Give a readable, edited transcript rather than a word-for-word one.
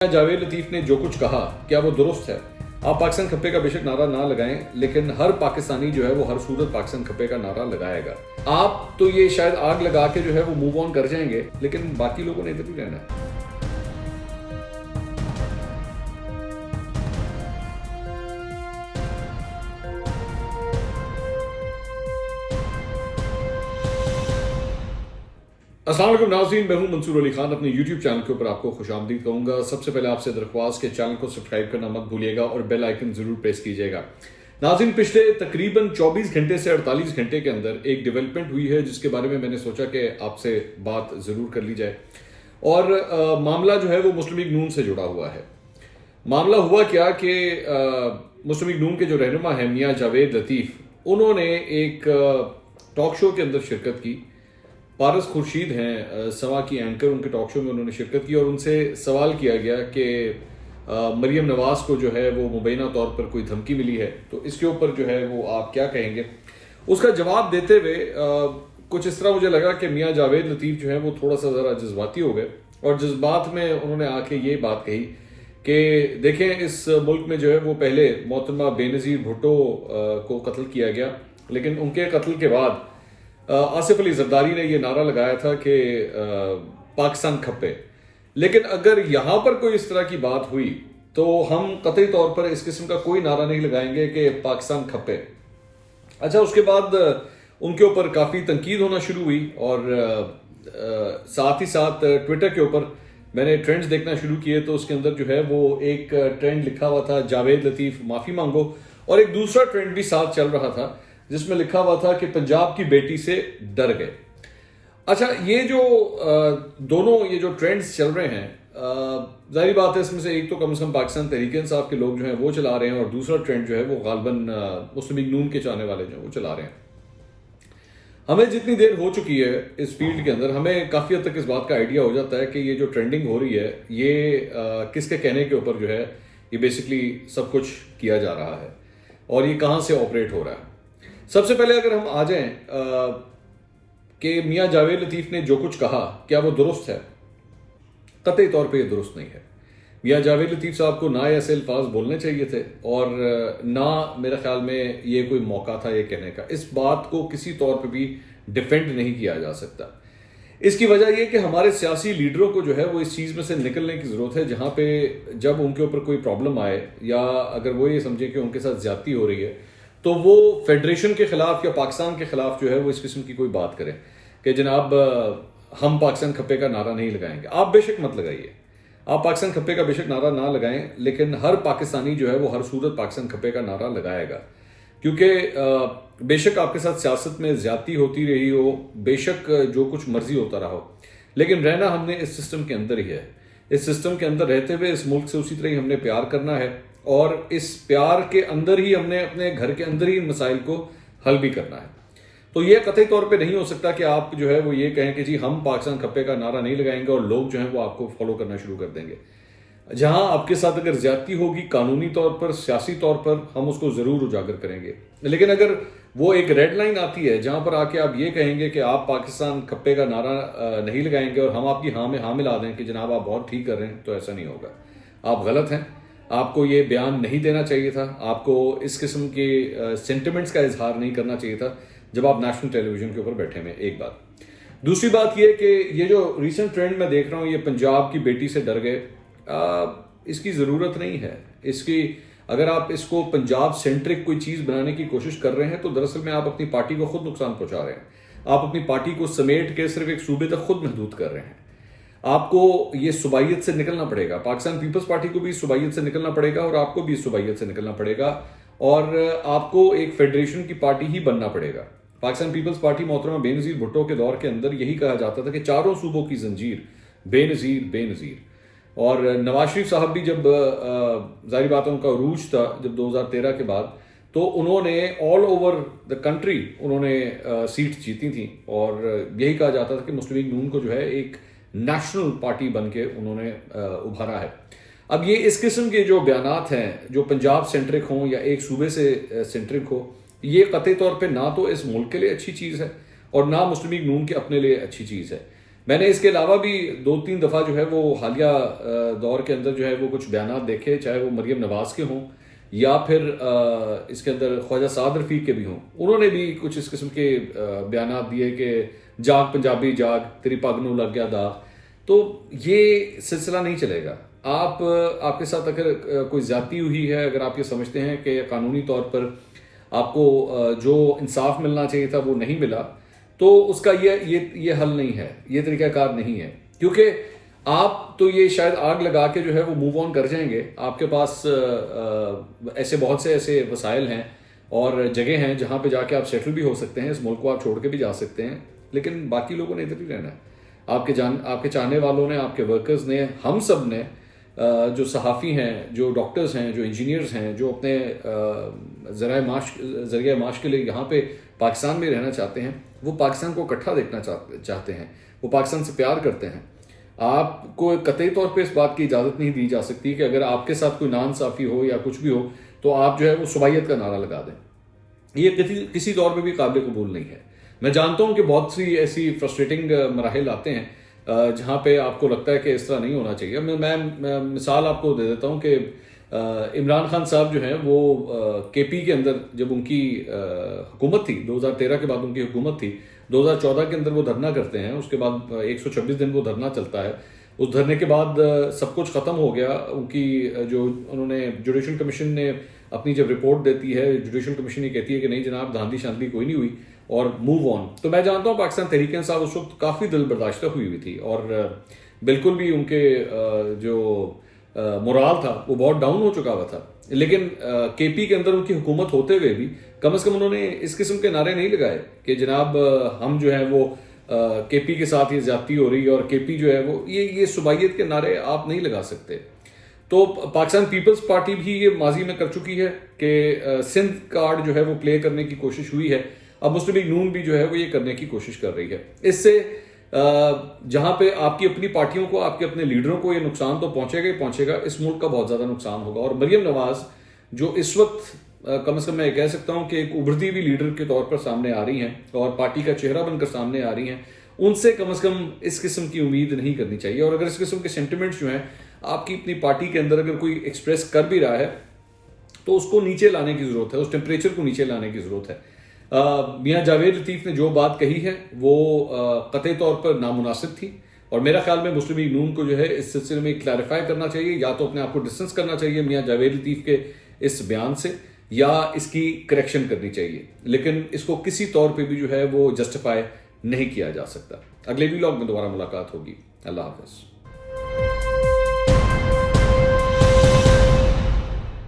جاوید لطیف نے جو کچھ کہا کیا وہ درست ہے؟ آپ پاکستان کھپے کا بے شک نعرہ نہ لگائیں، لیکن ہر پاکستانی جو ہے وہ ہر صورت پاکستان کھپے کا نعرہ لگائے گا۔ آپ تو یہ شاید آگ لگا کے جو ہے وہ موو آن کر جائیں گے، لیکن باقی لوگوں نے ادھر ہی رہنا ہے۔ السلام علیکم ناظرین، میں ہوں منصور علی خان۔ اپنے یوٹیوب چینل کے اوپر آپ کو خوش آمدید کہوں گا۔ سب سے پہلے آپ سے درخواست کہ چینل کو سبسکرائب کرنا مت بھولیے گا اور بیل آئیکن ضرور پریس کیجیے گا۔ ناظرین، پچھلے تقریباً 24 گھنٹے سے 48 گھنٹے کے اندر ایک ڈیولپمنٹ ہوئی ہے جس کے بارے میں نے سوچا کہ آپ سے بات ضرور کر لی جائے، اور معاملہ جو ہے وہ مسلم لیگ نون سے جڑا ہوا ہے۔ معاملہ ہوا کیا کہ مسلم لیگ نون کے جو رہنما ہیں میاں جاوید لطیف، انہوں نے ایک ٹاک شو کے اندر شرکت کی۔ پارس خورشید ہیں سوا کی اینکر، ان کے ٹاک شو میں انہوں نے شرکت کی اور ان سے سوال کیا گیا کہ مریم نواز کو جو ہے وہ مبینہ طور پر کوئی دھمکی ملی ہے، تو اس کے اوپر جو ہے وہ آپ کیا کہیں گے؟ اس کا جواب دیتے ہوئے کچھ اس طرح مجھے لگا کہ میاں جاوید لطیف جو ہے وہ تھوڑا سا ذرا جذباتی ہو گئے، اور جذبات میں انہوں نے آ کے یہ بات کہی کہ دیکھیں، اس ملک میں جو ہے وہ پہلے محترمہ بے نظیر بھٹو کو قتل کیا گیا، لیکن ان کے قتل کے بعد آصف علی زرداری نے یہ نعرہ لگایا تھا کہ پاکستان کھپے۔ لیکن اگر یہاں پر کوئی اس طرح کی بات ہوئی تو ہم قطعی طور پر اس قسم کا کوئی نعرہ نہیں لگائیں گے کہ پاکستان کھپے۔ اچھا، اس کے بعد ان کے اوپر کافی تنقید ہونا شروع ہوئی، اور ساتھ ہی ساتھ ٹویٹر کے اوپر میں نے ٹرینڈز دیکھنا شروع کیے، تو اس کے اندر جو ہے وہ ایک ٹرینڈ لکھا ہوا تھا جاوید لطیف معافی مانگو، اور ایک دوسرا ٹرینڈ بھی ساتھ چل رہا تھا جس میں لکھا ہوا تھا کہ پنجاب کی بیٹی سے ڈر گئے۔ اچھا، یہ جو دونوں یہ جو ٹرینڈز چل رہے ہیں، ظاہری بات ہے اس میں سے ایک تو کم از کم پاکستان تحریک انصاف کے لوگ جو ہیں وہ چلا رہے ہیں، اور دوسرا ٹرینڈ جو ہے وہ غالباً مسلم لیگ نون کے چاہنے والے جو ہیں وہ چلا رہے ہیں۔ ہمیں جتنی دیر ہو چکی ہے اس فیلڈ کے اندر، ہمیں کافی حد تک اس بات کا آئیڈیا ہو جاتا ہے کہ یہ جو ٹرینڈنگ ہو رہی ہے یہ کس کے کہنے کے اوپر جو ہے یہ بیسکلی سب کچھ کیا جا رہا ہے، اور یہ کہاں سے آپریٹ ہو رہا ہے۔ سب سے پہلے اگر ہم آ جائیں کہ میاں جاوید لطیف نے جو کچھ کہا کیا وہ درست ہے؟ قطعی طور پہ یہ درست نہیں ہے۔ میاں جاوید لطیف صاحب کو نہ ایسے الفاظ بولنے چاہیے تھے، اور نہ میرے خیال میں یہ کوئی موقع تھا یہ کہنے کا۔ اس بات کو کسی طور پہ بھی ڈیفینڈ نہیں کیا جا سکتا۔ اس کی وجہ یہ کہ ہمارے سیاسی لیڈروں کو جو ہے وہ اس چیز میں سے نکلنے کی ضرورت ہے، جہاں پہ جب ان کے اوپر کوئی پرابلم آئے، یا اگر وہ یہ سمجھے کہ ان کے ساتھ زیادتی ہو رہی ہے، تو وہ فیڈریشن کے خلاف یا پاکستان کے خلاف جو ہے وہ اس قسم کی کوئی بات کریں کہ جناب ہم پاکستان کھپے کا نعرہ نہیں لگائیں گے۔ آپ بے شک مت لگائیے، آپ پاکستان کھپے کا بے شک نعرہ نہ لگائیں، لیکن ہر پاکستانی جو ہے وہ ہر صورت پاکستان کھپے کا نعرہ لگائے گا، کیونکہ بے شک آپ کے ساتھ سیاست میں زیادتی ہوتی رہی ہو، بے شک جو کچھ مرضی ہوتا رہا ہو، لیکن رہنا ہم نے اس سسٹم کے اندر ہی ہے۔ اس سسٹم کے اندر رہتے ہوئے اس ملک سے اسی طرح ہی ہم نے پیار کرنا ہے، اور اس پیار کے اندر ہی ہم نے اپنے گھر کے اندر ہی ان مسائل کو حل بھی کرنا ہے۔ تو یہ قطعی طور پہ نہیں ہو سکتا کہ آپ جو ہے وہ یہ کہیں کہ جی ہم پاکستان کھپے کا نعرہ نہیں لگائیں گے، اور لوگ جو ہیں وہ آپ کو فالو کرنا شروع کر دیں گے۔ جہاں آپ کے ساتھ اگر زیادتی ہوگی قانونی طور پر، سیاسی طور پر، ہم اس کو ضرور اجاگر کریں گے، لیکن اگر وہ ایک ریڈ لائن آتی ہے جہاں پر آ کے آپ یہ کہیں گے کہ آپ پاکستان کھپے کا نعرہ نہیں لگائیں گے، اور ہم آپ کی ہاں میں ہاں ملا دیں کہ جناب آپ بہت ٹھیک کر رہے ہیں، تو ایسا نہیں ہوگا۔ آپ غلط ہیں، آپ کو یہ بیان نہیں دینا چاہیے تھا، آپ کو اس قسم کے سینٹیمنٹس کا اظہار نہیں کرنا چاہیے تھا جب آپ نیشنل ٹیلی ویژن کے اوپر بیٹھے ہوئے۔ ایک بات۔ دوسری بات یہ کہ یہ جو ریسنٹ ٹرینڈ میں دیکھ رہا ہوں، یہ پنجاب کی بیٹی سے ڈر گئے، اس کی ضرورت نہیں ہے۔ اس کی اگر آپ اس کو پنجاب سینٹرک کوئی چیز بنانے کی کوشش کر رہے ہیں تو دراصل میں آپ اپنی پارٹی کو خود نقصان پہنچا رہے ہیں۔ آپ اپنی پارٹی کو سمیٹ کے صرف ایک صوبے تک خود محدود کر رہے ہیں۔ آپ کو یہ صوبائیت سے نکلنا پڑے گا، پاکستان پیپلز پارٹی کو بھی صوبائیت سے نکلنا پڑے گا، اور آپ کو بھی صوبائیت سے نکلنا پڑے گا، اور آپ کو ایک فیڈریشن کی پارٹی ہی بننا پڑے گا۔ پاکستان پیپلز پارٹی محترمہ بے نظیر بھٹو کے دور کے اندر یہی کہا جاتا تھا کہ چاروں صوبوں کی زنجیر بے نظیر بے نظیر۔ اور نواز شریف صاحب بھی جب ظاہری باتوں کا عروج تھا جب 2013 کے بعد، تو انہوں نے آل اوور دا کنٹری انہوں نے سیٹ جیتی تھیں، اور یہی کہا جاتا تھا کہ مسلم لیگ نون کو جو ہے ایک نیشنل پارٹی بن کے انہوں نے ابھارا ہے۔ اب یہ اس قسم کے جو بیانات ہیں جو پنجاب سینٹرک ہوں یا ایک صوبے سے سینٹرک ہو، یہ قطعی طور پہ نہ تو اس ملک کے لیے اچھی چیز ہے، اور نہ مسلم لیگ نون کے اپنے لیے اچھی چیز ہے۔ میں نے اس کے علاوہ بھی 2-3 دفعہ جو ہے وہ حالیہ دور کے اندر جو ہے وہ کچھ بیانات دیکھے، چاہے وہ مریم نواز کے ہوں یا پھر اس کے اندر خواجہ سعد رفیق کے بھی ہوں. انہوں نے بھی کچھ اس قسم کے بیانات دیے کہ جاگ پنجابی جاگ، تیری پگ نو لگ گیا داغ. تو یہ سلسلہ نہیں چلے گا. آپ کے ساتھ اگر کوئی زیادتی ہوئی ہے، اگر آپ یہ سمجھتے ہیں کہ قانونی طور پر آپ کو جو انصاف ملنا چاہیے تھا وہ نہیں ملا، تو اس کا یہ حل نہیں ہے، یہ طریقہ کار نہیں ہے. کیونکہ آپ تو یہ شاید آگ لگا کے جو ہے وہ موو آن کر جائیں گے. آپ کے پاس ایسے بہت سے ایسے وسائل ہیں اور جگہ ہیں جہاں پہ جا کے آپ سیٹل بھی ہو سکتے ہیں، اس ملک کو آپ چھوڑ کے بھی جا سکتے ہیں. لیکن باقی لوگوں نے ادھر ہی رہنا ہے. آپ کے چاہنے والوں نے، آپ کے ورکرز نے، ہم سب نے، جو صحافی ہیں، جو ڈاکٹرز ہیں، جو انجینئرز ہیں، جو اپنے ذریعہ معاش کے لیے یہاں پہ پاکستان میں رہنا چاہتے ہیں، وہ پاکستان کو اکٹھا دیکھنا چاہتے ہیں، وہ پاکستان سے پیار کرتے ہیں. آپ کو قطعی طور پہ اس بات کی اجازت نہیں دی جا سکتی کہ اگر آپ کے ساتھ کوئی ناانصافی ہو یا کچھ بھی ہو تو آپ جو ہے وہ صبائیت کا نعرہ لگا دیں. یہ کسی طور پہ بھی قابل قبول نہیں ہے. میں جانتا ہوں کہ بہت سی ایسی فرسٹریٹنگ مراحل آتے ہیں جہاں پہ آپ کو لگتا ہے کہ اس طرح نہیں ہونا چاہیے. میں مثال آپ کو دے دیتا ہوں کہ عمران خان صاحب جو ہیں وہ کے پی کے اندر جب ان کی حکومت تھی، 2013 کے بعد ان کی حکومت تھی، 2014 کے اندر وہ دھرنا کرتے ہیں. اس کے بعد 126 دن وہ دھرنا چلتا ہے. اس دھرنے کے بعد سب کچھ ختم ہو گیا. ان کی جو انہوں نے جوڈیشل کمیشن نے اپنی جب رپورٹ دیتی ہے، جوڈیشل کمیشن یہ کہتی ہے کہ نہیں جناب دھاندلی شاندلی کوئی نہیں ہوئی اور موو آن. تو میں جانتا ہوں پاکستان تحریک انصاف اس وقت کافی دل برداشتہ ہوئی تھی اور بالکل بھی ان کے جو مورال تھا وہ بہت ڈاؤن ہو چکا ہوا تھا. لیکن کے پی کے اندر ان کی حکومت ہوتے ہوئے بھی کم از کم انہوں نے اس قسم کے نعرے نہیں لگائے کہ جناب ہم جو ہے وہ کے پی کے ساتھ یہ زیادتی ہو رہی ہے اور کے پی جو ہے وہ یہ صوبائیت کے نعرے آپ نہیں لگا سکتے. تو پاکستان پیپلز پارٹی بھی یہ ماضی میں کر چکی ہے کہ سندھ کارڈ جو ہے وہ پلے کرنے کی کوشش ہوئی ہے. اب مسلم لیگ نون بھی جو ہے وہ یہ کرنے کی کوشش کر رہی ہے. اس سے جہاں پہ آپ کی اپنی پارٹیوں کو، آپ کے اپنے لیڈروں کو یہ نقصان تو پہنچے گا ہی پہنچے گا، اس ملک کا بہت زیادہ نقصان ہوگا. اور مریم نواز جو اس وقت کم از کم میں یہ کہہ سکتا ہوں کہ ایک ابھرتی ہوئی لیڈر کے طور پر سامنے آ رہی ہیں اور پارٹی کا چہرہ بن کر سامنے آ رہی ہیں، ان سے کم از کم اس قسم کی امید نہیں کرنی چاہیے. اور اگر اس قسم کے سینٹیمنٹس جو ہیں آپ کی اپنی پارٹی کے اندر اگر کوئی ایکسپریس کر بھی رہا ہے تو اس کو نیچے لانے کی ضرورت ہے، اس ٹیمپریچر کو نیچے لانے کی ضرورت ہے. میاں جاوید لطیف نے جو بات کہی ہے وہ قطعی طور پر نامناسب تھی اور میرا خیال میں مسلم لیگ نون کو جو ہے اس سلسلے میں کلیریفائی کرنا چاہیے، یا تو اپنے آپ کو ڈسٹنس کرنا چاہیے میاں جاوید لطیف کے اس بیان سے، یا اس کی کریکشن کرنی چاہیے. لیکن اس کو کسی طور پہ بھی جو ہے وہ جسٹیفائی نہیں کیا جا سکتا. اگلے ویلاگ میں دوبارہ ملاقات ہوگی. اللہ حافظ.